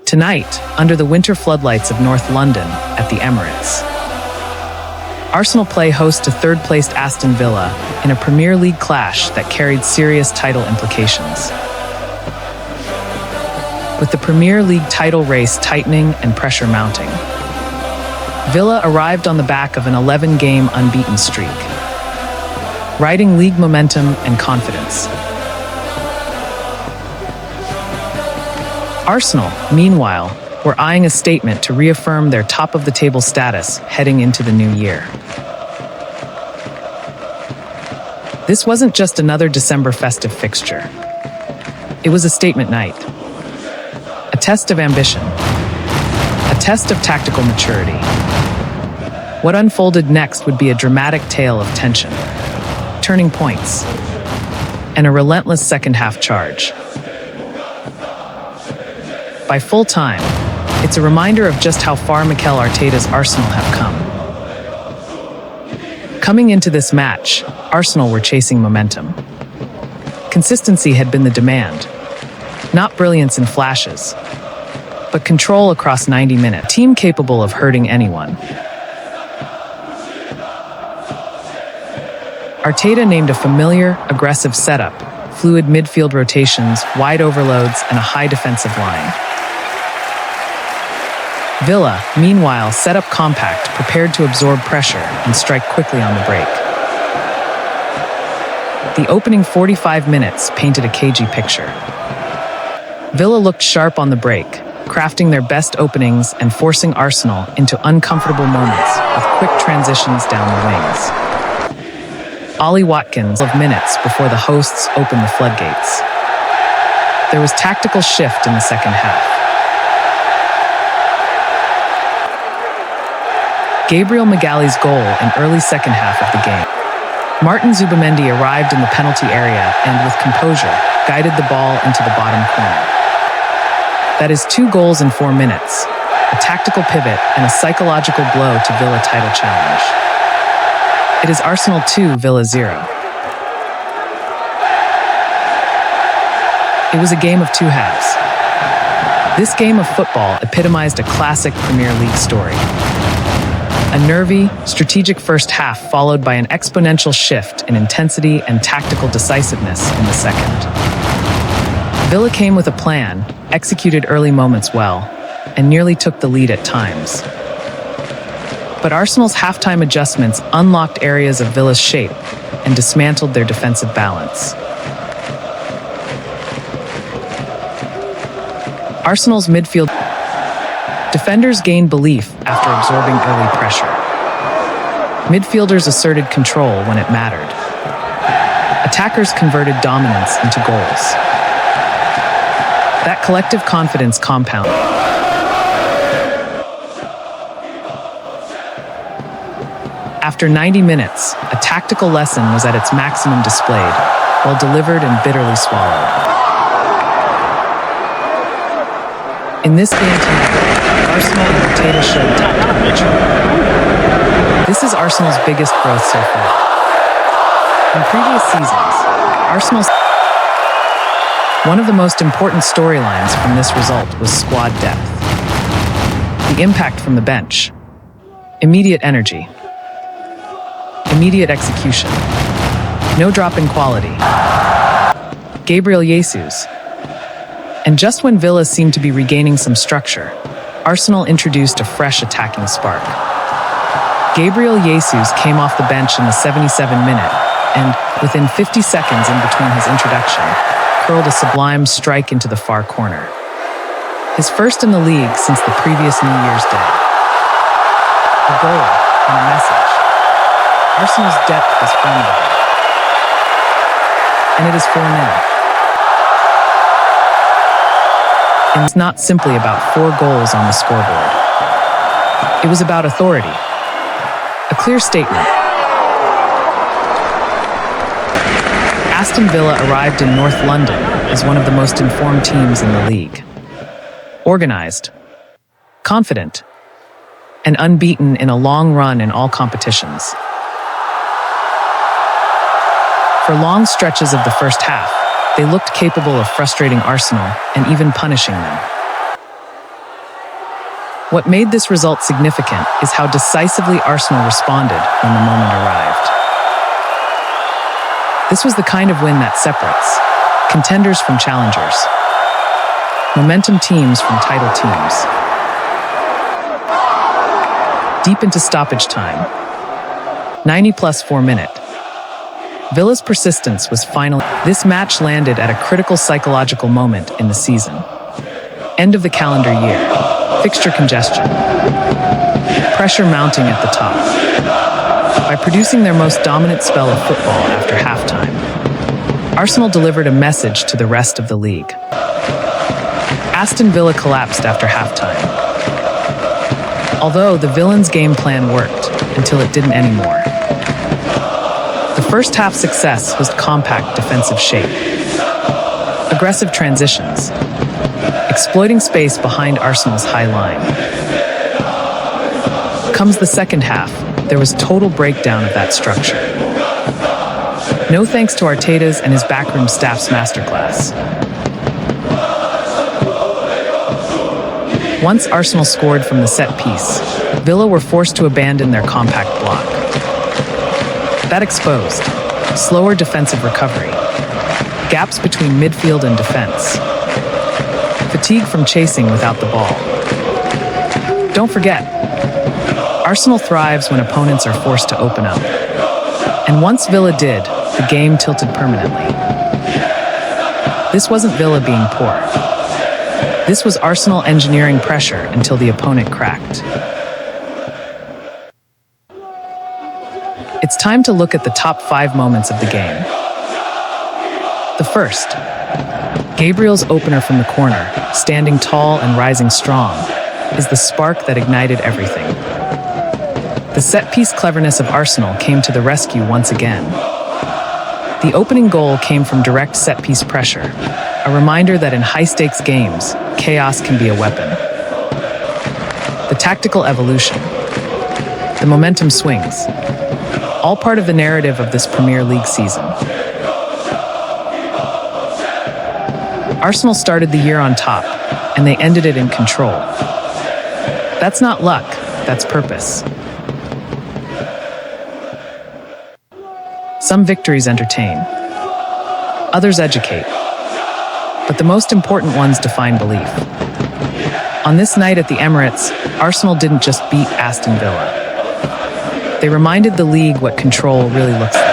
Tonight, under the winter floodlights of North London at the Emirates, Arsenal play host to third-placed Aston Villa in a Premier League clash that carried serious title implications. With the Premier League title race tightening and pressure mounting, Villa arrived on the back of an 11-game unbeaten streak, riding league momentum and confidence. Arsenal, meanwhile, were eyeing a statement to reaffirm their top-of-the-table status heading into the new year. This wasn't just another December festive fixture. It was a statement night. A test of ambition. A test of tactical maturity. What unfolded next would be a dramatic tale of tension, turning points, and a relentless second-half charge. By full time, it's a reminder of just how far Mikel Arteta's Arsenal have come. Coming into this match, Arsenal were chasing momentum. Consistency had been the demand. Not brilliance in flashes, but control across 90 minutes. A team capable of hurting anyone. Arteta named a familiar, aggressive setup, fluid midfield rotations, wide overloads, and a high defensive line. Villa, meanwhile, set up compact, prepared to absorb pressure and strike quickly on the break. The opening 45 minutes painted a cagey picture. Villa looked sharp on the break, crafting their best openings and forcing Arsenal into uncomfortable moments with quick transitions down the wings. Ollie Watkins of minutes before the hosts opened the floodgates. There was tactical shift in the second half. Gabriel Magalhaes' goal in early second half of the game. Martin Zubimendi arrived in the penalty area and, with composure, guided the ball into the bottom corner. That is 2 goals in 4 minutes, a tactical pivot and a psychological blow to Villa title challenge. It is Arsenal 2, Villa 0. It was a game of 2 halves. This game of football epitomized a classic Premier League story. A nervy, strategic first half followed by an exponential shift in intensity and tactical decisiveness in the second. Villa came with a plan, executed early moments well, and nearly took the lead at times. But Arsenal's halftime adjustments unlocked areas of Villa's shape and dismantled their defensive balance. Arsenal's midfield defenders gained belief after absorbing early pressure. Midfielders asserted control when it mattered. Attackers converted dominance into goals. That collective confidence compounded. After 90 minutes, a tactical lesson was at its maximum displayed, well delivered and bitterly swallowed. In this game tonight, Arsenal and Arteta showed tactical maturity. This is Arsenal's biggest growth so far. In previous seasons, Arsenal's one of the most important storylines from this result was squad depth. The impact from the bench. Immediate energy. Immediate execution. No drop in quality. Gabriel Jesus. And just when Villa seemed to be regaining some structure, Arsenal introduced a fresh attacking spark. Gabriel Jesus came off the bench in the 77th minute and, within 50 seconds in between his introduction, curled a sublime strike into the far corner. His first in the league since the previous New Year's Day. A goal and a message. Arsenal's depth is formidable. And it is 4-0. And it's not simply about 4 goals on the scoreboard. It was about authority. A clear statement. Aston Villa arrived in North London as one of the most informed teams in the league. Organized, confident, and unbeaten in a long run in all competitions. For long stretches of the first half, they looked capable of frustrating Arsenal and even punishing them. What made this result significant is how decisively Arsenal responded when the moment arrived. This was the kind of win that separates contenders from challengers, momentum teams from title teams. Deep into stoppage time, 90 plus 4 minute, Villa's persistence was finally... This match landed at a critical psychological moment in the season. End of the calendar year, fixture congestion, pressure mounting at the top. By producing their most dominant spell of football after halftime, Arsenal delivered a message to the rest of the league. Aston Villa collapsed after halftime. Although the Villains' game plan worked until it didn't anymore. The first half success was compact defensive shape, aggressive transitions, exploiting space behind Arsenal's high line. Comes the second half, there was total breakdown of that structure. No thanks to Arteta's and his backroom staff's masterclass. Once Arsenal scored from the set piece, Villa were forced to abandon their compact block. That exposed slower defensive recovery, gaps between midfield and defense, fatigue from chasing without the ball. Don't forget, Arsenal thrives when opponents are forced to open up. And once Villa did, the game tilted permanently. This wasn't Villa being poor. This was Arsenal engineering pressure until the opponent cracked. It's time to look at the top 5 moments of the game. The first, Gabriel's opener from the corner, standing tall and rising strong, is the spark that ignited everything. The set-piece cleverness of Arsenal came to the rescue once again. The opening goal came from direct set-piece pressure, a reminder that in high-stakes games, chaos can be a weapon. The tactical evolution, the momentum swings, all part of the narrative of this Premier League season. Arsenal started the year on top, and they ended it in control. That's not luck, that's purpose. Some victories entertain, others educate, but the most important ones define belief. On this night at the Emirates, Arsenal didn't just beat Aston Villa. They reminded the league what control really looks like.